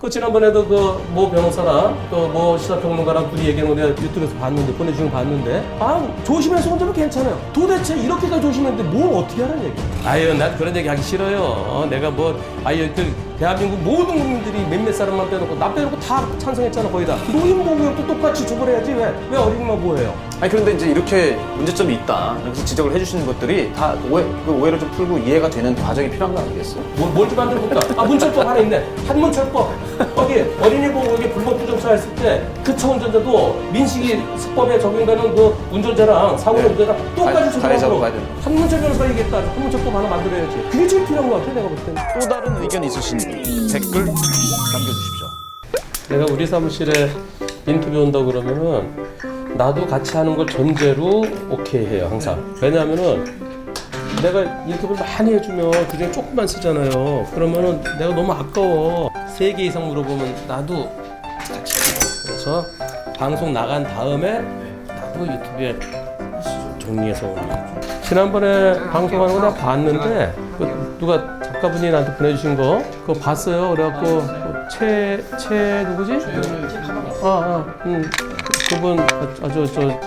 그 지난번에도 그 모 변호사랑 또 모 시사평론가랑 둘이 얘기하는 거 내가 유튜브에서 봤는데 보내주신 거 봤는데 조심해서 혼자면 괜찮아요. 도대체 이렇게까지 조심했는데 뭘 어떻게 하라는 얘기? 아유 난 그런 얘기 하기 싫어요. 내가 뭐 대한민국 모든 국민들이 몇몇 사람만 빼놓고 나 빼놓고 다 찬성했잖아 거의 다. 노인보호구역도 똑같이 처벌해야지 왜 어린이만 보호해요? 아니 그런데 이제 이렇게 문제점이 있다. 그래서 지적을 해주시는 것들이 다 그 오해를 좀 풀고 이해가 되는 과정이 필요한 거 아니겠어요? 뭘 좀 만들어 볼까? 문철법 하나 있네. 한문철법. 거기 어린이 보호구역에 불법 부정차 했을 때 그 차운전자도 민식이 수법에 적용되는 그 운전자랑 사고의 운전자랑 똑같이 다리 잡아봐야 처벌하고 된다. 한문철 변호사가 얘기했다. 한문철법 하나 만들어야지. 그게 제일 필요한 것 같아 내가 볼 때는. 또 다른 의견 있으신 분 댓글 남겨주십시오. 내가 우리 사무실에 인터뷰 온다고 그러면은 나도 같이 하는 걸 전제로 오케이 해요 항상. 왜냐하면은 내가 인터뷰를 많이 해주면 그중에 조금만 쓰잖아요. 그러면은 내가 너무 아까워. 3개 이상 물어보면 나도 같이 해요. 그래서 방송 나간 다음에 나도 유튜브에 정리해서 올려요. 지난번에 방송하는 거 내가 봤는데 누가 작가분이 나한테 보내주신 거 그거 봤어요. 그래갖고 최 누구지? 그분 아주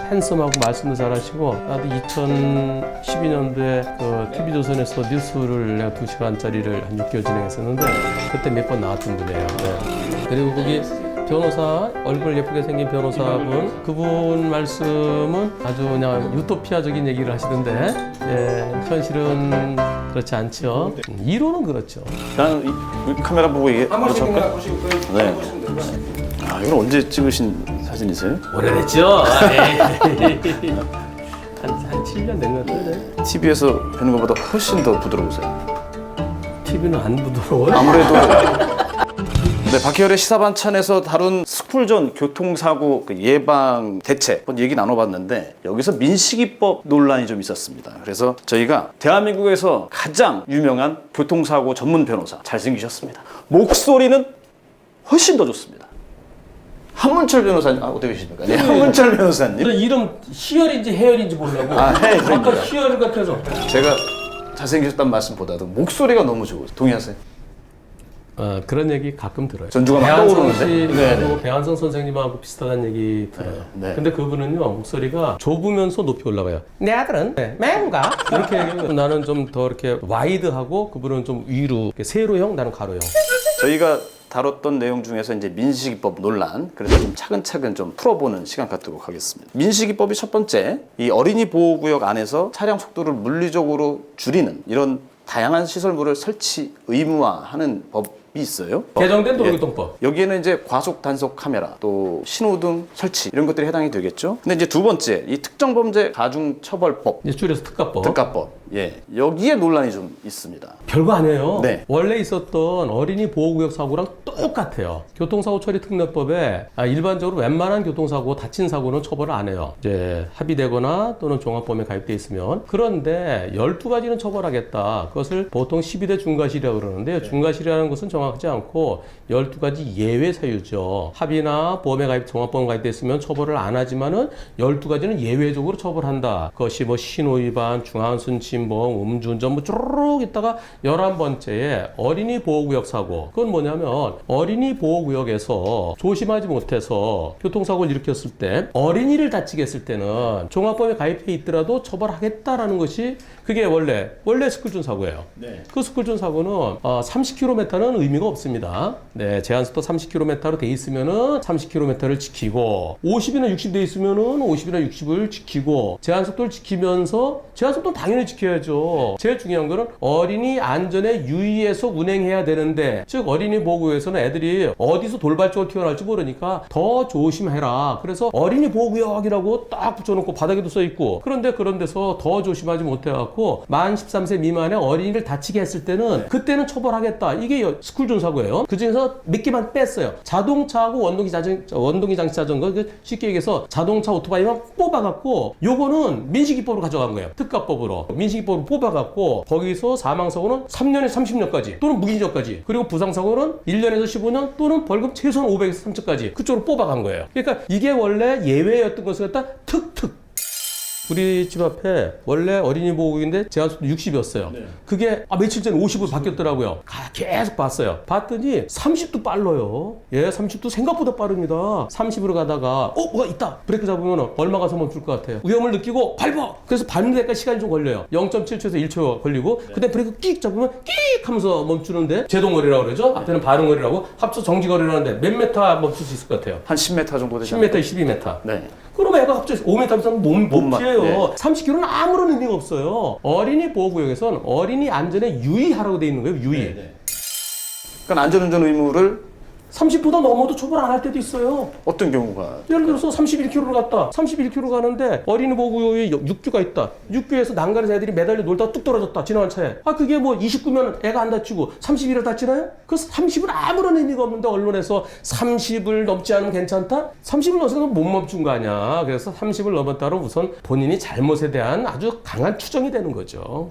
핸섬하고 말씀도 잘하시고 나도 2012년도에 그 TV조선에서 뉴스를 내가 2시간짜리를 한 6개월 진행했었는데 그때 몇 번 나왔던 분이에요. 네. 그리고 거기 변호사 얼굴 예쁘게 생긴 변호사분 그분 말씀은 아주 그냥 유토피아적인 얘기를 하시던데 현실은 그렇지 않죠. 이론은 그렇죠. 나는 이 카메라 보고 이게 그렇죠? 네. 이건 언제 찍으신 사진이세요? 오래됐죠. 한 7년 된 것 같은데. TV에서 뵈는 것보다 훨씬 더 부드러우세요. TV는 안 부드러워요. 아무래도 네, 박희열의 시사반찬에서 다룬 스쿨존 교통사고 예방 대책 한번 얘기 나눠봤는데 여기서 민식이법 논란이 좀 있었습니다. 그래서 저희가 대한민국에서 가장 유명한 교통사고 전문 변호사 잘생기셨습니다. 목소리는 훨씬 더 좋습니다. 한문철 변호사님 어떻게 계십니까? 네, 한문철 변호사님. 이름 희열인지 해열인지 모르려고. 해열입니다. 아까 희열 같아서. 제가 잘생기셨다는 말씀보다도 목소리가 너무 좋으세요. 동의하세요? 그런 얘기 가끔 들어요. 전주가 막 떠오르는데. 배한성 선생님하고 비슷하다는 얘기 들어요. 네. 근데 그분은요 목소리가 좁으면서 높이 올라가요. 내 아들은 맹가 이렇게 얘기하고 나는 좀 더 이렇게 와이드하고 그분은 좀 위로 세로형 나는 가로형. 저희가 다뤘던 내용 중에서 이제 민식이법 논란, 그래서 좀 차근차근 좀 풀어보는 시간 갖도록 하겠습니다. 민식이법이 첫 번째, 이 어린이 보호구역 안에서 차량 속도를 물리적으로 줄이는 이런 다양한 시설물을 설치 의무화하는 법이 있어요. 개정된 도로교통법. 여기에는 이제 과속 단속 카메라, 또 신호등 설치 이런 것들이 해당이 되겠죠. 근데 이제 두 번째, 이 특정범죄 가중처벌법, 이제 줄여서 특가법. 특가법. 여기에 논란이 좀 있습니다. 별거 아니에요. 네. 원래 있었던 어린이 보호구역 사고랑 똑같아요. 교통사고 처리 특례법에 일반적으로 웬만한 교통사고, 다친 사고는 처벌을 안 해요. 이제 합의되거나 또는 종합범에 가입돼 있으면. 그런데 12가지는 처벌하겠다. 그것을 보통 12대 중과실이라고 그러는데요. 중과실이라는 것은 정확하지 않고 12가지 예외 사유죠. 합의나 보험에 가입, 종합보험 가입돼 있으면 처벌을 안 하지만은 12가지는 예외적으로 처벌한다. 그것이 뭐 신호위반, 중앙순 침범, 음주운전 뭐 쭈르륵 있다가 11번째에 어린이 보호구역 사고. 그건 뭐냐면 어린이 보호구역에서 조심하지 못해서 교통사고를 일으켰을 때 어린이를 다치게 했을 때는 종합보험에 가입해 있더라도 처벌하겠다라는 것이 그게 원래 스쿨존 사고예요. 네. 그 스쿨존 사고는 30km는 의미가 없습니다. 네, 제한속도 30km로 돼 있으면은 30km를 지키고 50이나 60 돼 있으면은 50이나 60을 지키고 제한속도를 지키면서 제한속도는 당연히 지켜야죠. 제일 중요한 거는 어린이 안전에 유의해서 운행해야 되는데 즉 어린이 보호구역에서는 애들이 어디서 돌발적으로 튀어나올지 모르니까 더 조심해라. 그래서 어린이 보호구역이라고 딱 붙여놓고 바닥에도 써있고 그런데 그런 데서 더 조심하지 못해갖고 만 13세 미만의 어린이를 다치게 했을 때는 그때는 처벌하겠다. 이게 스쿨존 사고예요. 그 중에서 몇 개만 뺐어요. 자동차하고 원동기 장치 자전거 쉽게 얘기해서 자동차 오토바이만 뽑아갖고 요거는 민식이법으로 가져간 거예요. 특가법으로 민식이법으로 뽑아갖고 거기서 사망사고는 3년에서 30년까지 또는 무기징역까지 그리고 부상사고는 1년에서 15년 또는 벌금 최소한 500에서 3천까지 그쪽으로 뽑아간 거예요. 그러니까 이게 원래 예외였던 것을 갖다 툭툭 우리 집 앞에 원래 어린이 보호구역인데 제한속도 60이었어요. 그게 며칠 전에 50으로 바뀌었더라고요. 계속 봤어요. 봤더니 30도 빨라요. 예, 30도 생각보다 빠릅니다. 30으로 가다가 뭐가 있다. 브레이크 잡으면 얼마 가서 멈출 것 같아요. 위험을 느끼고 밟아. 그래서 밟는 데까지 시간이 좀 걸려요. 0.7초에서 1초 걸리고 그다음에 브레이크 끽 잡으면 끽 하면서 멈추는데 제동거리라고 그러죠. 앞에는 발음거리라고 합쳐 정지거리라는데 몇 메타 멈출 수 있을 것 같아요. 한 10m 정도 되죠. 10m, 12m. 네. 그럼 애가 갑자기 5m 이상 못 피해요. 네. 30km는 아무런 의미가 없어요. 어린이 보호구역에서는 어린이 안전에 유의하라고 돼 있는 거예요. 유의. 그러니까 안전운전 의무를 30보다 넘어도 처벌 안 할 때도 있어요. 어떤 경우가? 예를 들어서 31km를 갔다. 31km 가는데 어린이 보호구역에 육교가 있다. 육교에서 난간에서 애들이 매달려 놀다가 뚝 떨어졌다. 지나간 차에. 그게 뭐 29면 애가 안 다치고 31을 다치나요? 그래서 30은 아무런 의미가 없는데 언론에서 30을 넘지 않으면 괜찮다? 30을 넘어서 못 멈춘 거 아니야. 그래서 30을 넘었다로 우선 본인이 잘못에 대한 아주 강한 추정이 되는 거죠.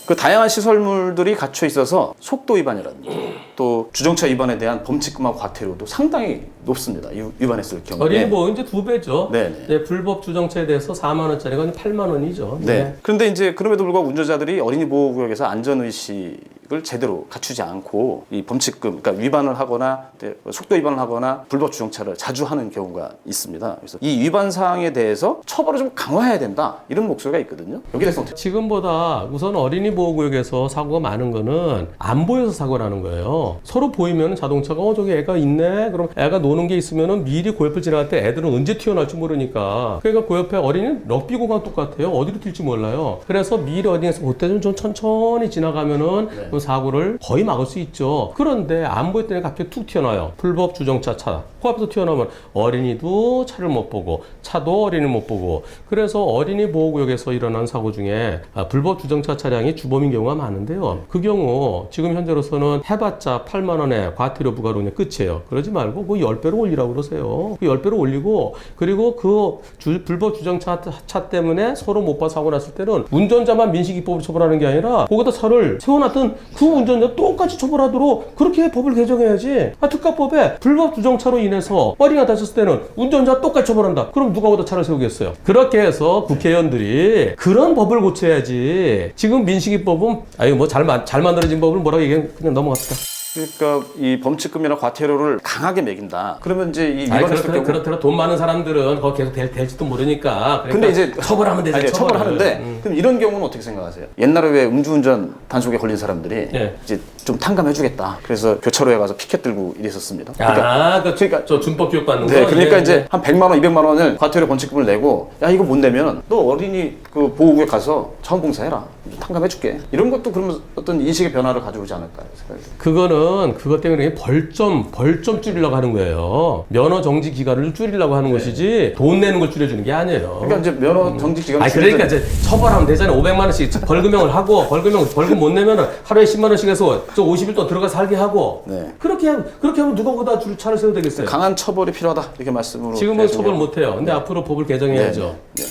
그 다양한 시설물들이 갖춰 있어서 속도 위반이라든지 또 주정차 위반에 대한 범칙금하고 과태료도 상당히 높습니다. 위반했을 경우에. 어린이 보호 이제 2배죠. 네네. 네, 불법 주정차에 대해서 4만 원짜리가 8만 원이죠. 네. 그런데 이제 그럼에도 불구하고 운전자들이 어린이 보호구역에서 안전의식을 제대로 갖추지 않고 이 범칙금, 그러니까 위반을 하거나 속도 위반을 하거나 불법 주정차를 자주 하는 경우가 있습니다. 그래서 이 위반 사항에 대해서 처벌을 좀 강화해야 된다 이런 목소리가 있거든요. 여기에 대해서 어떻게? 지금보다 우선 어린이 보호구역에서 사고가 많은 거는 안 보여서 사고 나는 거예요. 서로 보이면 자동차가 저기 애가 있네. 그럼 애가 노는 게 있으면은 미리 그 옆을 지나갈 때 애들은 언제 튀어나올지 모르니까. 그러니까 그 옆에 어린이는 럭비 공간 똑같아요. 어디로 튈지 몰라요. 그래서 미리 어린이에서 그때 좀 천천히 지나가면은 그 사고를 거의 막을 수 있죠. 그런데 안 보였더니 갑자기 툭 튀어나와요. 불법 주정차 차. 그 앞에서 튀어나오면 어린이도 차를 못 보고 차도 어린이를 못 보고. 그래서 어린이 보호구역에서 일어난 사고 중에 불법 주정차 차량이 주범인 경우가 많은데요. 그 경우 지금 현재로서는 해봤자 8만 원에 과태료 부과로 그냥 끝이에요. 그러지 말고 그 10배로 올리라고 그러세요. 그 10배로 올리고 그리고 그 불법 주정차 차 때문에 서로 못 봐 사고 났을 때는 운전자만 민식이법으로 처벌하는 게 아니라 거기다 차를 세워놨던 그 운전자 똑같이 처벌하도록 그렇게 법을 개정해야지. 특가법에 불법 주정차로 인해서 어린이가 다쳤을 때는 운전자 똑같이 처벌한다. 그럼 누가 거기다 차를 세우겠어요? 그렇게 해서 국회의원들이 그런 법을 고쳐야지. 지금 민식이법은 뭐 잘 만들어진 법을 뭐라고 얘기해 그냥 넘어갑시다. 그러니까 이 범칙금이나 과태료를 강하게 매긴다. 그러면 이제 이 위반했을 경우 그렇더라. 돈 많은 사람들은 거기 계속 될지도 모르니까. 그러니까 근데 이제 처벌하면 되죠. 아니, 처벌하는데 그럼 이런 경우는 어떻게 생각하세요? 옛날에 왜 음주운전 단속에 걸린 사람들이 이제 좀 탕감해주겠다. 그래서 교차로에 가서 피켓 들고 이랬었습니다. 그러니까 저 준법 교육 받는 거. 네, 그러니까 이제 한 100만 원, 200만 원을 과태료 범칙금을 내고 야 이거 못 내면 너 어린이 그 보호구역 가서 자원봉사해라. 탕감해줄게. 이런 것도 그러면 어떤 인식의 변화를 가져오지 않을까 생각이 듭니다. 그것 때문에 벌점 줄이려고 하는 거예요. 면허 정지 기간을 줄이려고 하는 것이지 돈 내는 걸 줄여주는 게 아니에요. 그러니까 이제 면허 정지 기간을 그러니까 이제 처벌하면 되잖아요. 500만 원씩 벌금형을 하고 벌금 못 내면은 하루에 10만 원씩 해서 저 50일 동안 들어가 살게 하고. 네. 그렇게 하면 누가 보다 차를 세워야 되겠어요. 강한 처벌이 필요하다 이렇게 말씀으로. 지금은 처벌 못 해요. 근데 앞으로 법을 개정해야죠. 네.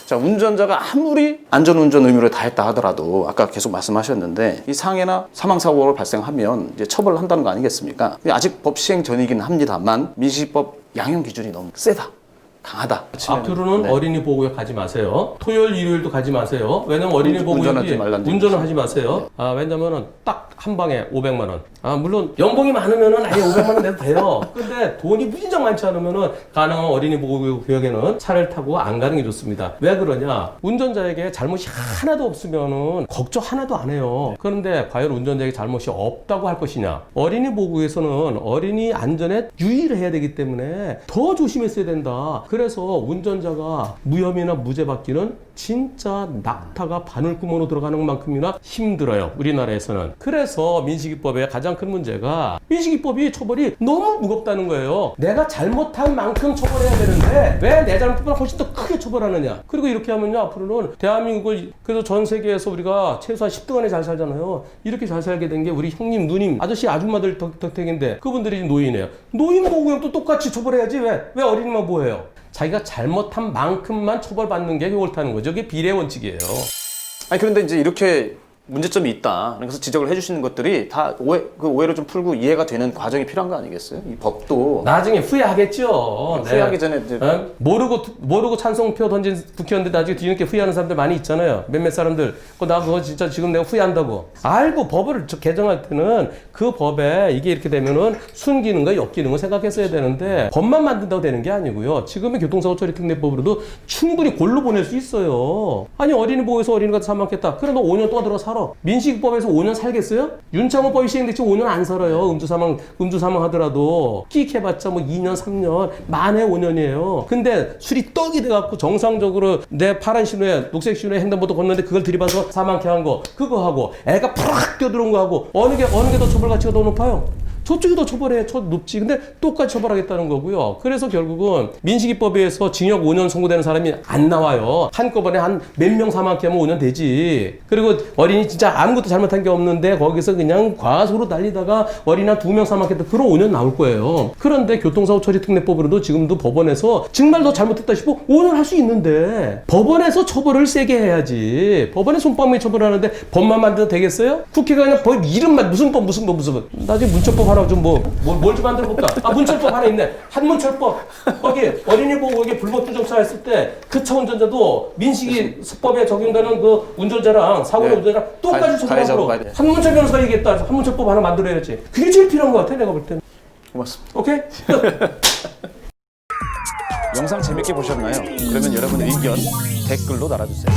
자, 운전자가 아무리 안전운전 의무를 다했다 하더라도 아까 계속 말씀하셨는데 이 상해나 사망사고가 발생하면 이제 처벌을 한다는 거 아니겠습니까? 아직 법 시행 전이긴 합니다만 민식이법 양형 기준이 너무 세다. 강하다. 앞으로는 네. 어린이 보호구역 가지 마세요. 토요일, 일요일도 가지 마세요. 왜냐면 어린이 보호구역이 운전을 하지 마세요. 네. 왜냐면은 딱 한 방에 500만 원. 물론 연봉이 많으면은 아예 500만 원 내도 돼요. 근데 돈이 무진장 많지 않으면은 가능한 어린이 보호구역에는 차를 타고 안 가는 게 좋습니다. 왜 그러냐? 운전자에게 잘못이 하나도 없으면은 걱정 하나도 안 해요. 그런데 과연 운전자에게 잘못이 없다고 할 것이냐? 어린이 보호구역에서는 어린이 안전에 유의를 해야 되기 때문에 더 조심했어야 된다. 그래서 운전자가 무혐의나 무죄 받기는 진짜 낙타가 바늘구멍으로 들어가는 만큼이나 힘들어요. 우리나라에서는. 그래서 민식이법의 가장 큰 문제가 민식이법이 처벌이 너무 무겁다는 거예요. 내가 잘못한 만큼 처벌해야 되는데 왜 내 잘못보다 훨씬 더 크게 처벌하느냐. 그리고 이렇게 하면요 앞으로는 대한민국을 그래서 전 세계에서 우리가 최소한 10등 안에 잘 살잖아요. 이렇게 잘 살게 된 게 우리 형님, 누님, 아저씨, 아줌마들 덕택인데 그분들이 노인이에요. 노인 보호구역도 똑같이 처벌해야지 왜 어린이만 보호해요? 자기가 잘못한 만큼만 처벌받는 게 옳다는 거죠. 이게 비례 원칙이에요. 아니 그런데 이제 이렇게 문제점이 있다. 그래서 지적을 해주시는 것들이 다 그 오해를 좀 풀고 이해가 되는 과정이 필요한 거 아니겠어요? 이 법도 나중에 후회하겠죠. 후회하기 전에 이제 모르고 찬성표 던진 국회의원들 나중에 뒤늦게 후회하는 사람들 많이 있잖아요. 몇몇 사람들. 나 그거 진짜 지금 내가 후회한다고. 알고 법을 개정할 때는 그 법에 이게 이렇게 되면은 순기능과 역기능을 생각했어야 되는데 법만 만든다고 되는 게 아니고요. 지금의 교통사고 처리 특례법으로도 충분히 골로 보낼 수 있어요. 아니 어린이 보호해서 어린이가 사망했다. 그래 너 5년 동안 들어 살아. 민식이법에서 5년 살겠어요? 윤창호법이 시행됐지 5년 안 살아요. 음주 사망 하더라도 끼익 해봤자 뭐 2년 3년 만에 5년이에요. 근데 술이 떡이 돼갖고 정상적으로 내 파란 신호에 녹색 신호에 횡단보도 걷는데 그걸 들이봐서 사망케 한 거 그거 하고 애가 푸락 뛰어들어온 거 하고 어느 게 더 처벌 가치가 더 높아요? 저쪽이 더 처벌해 높지. 근데 똑같이 처벌하겠다는 거고요. 그래서 결국은 민식이법에 의해서 징역 5년 선고되는 사람이 안 나와요. 한꺼번에 한 몇 명 사망케 하면 5년 되지. 그리고 어린이 진짜 아무것도 잘못한 게 없는데 거기서 그냥 과소로 달리다가 어린이 한 2명 사망했다. 그럼 5년 나올 거예요. 그런데 교통사고 처리 특례법으로도 지금도 법원에서 정말 더 잘못했다 싶어 5년 할 수 있는데 법원에서 처벌을 세게 해야지. 법원에 손방망이 처벌하는데 법만 만들어도 되겠어요? 국회가 그냥 법 이름만 무슨 법 나중에 문처법 하나 좀 뭘 좀 만들어 볼까? 문철법 하나 있네. 한문철법. 거기 어린이 보호구역에 불법 주정차 했을 때 그 차 운전자도 민식이 수법에 적용되는 그 운전자랑 사고의 운전자랑 똑같이 처벌하고 한문철 변호사가 얘기했다. 한문철법 하나 만들어야지. 그게 제일 필요한 것 같아 내가 볼 때는. 고맙습니다. 오케이? 영상 재밌게 보셨나요? 그러면 여러분의 의견 댓글로 달아주세요.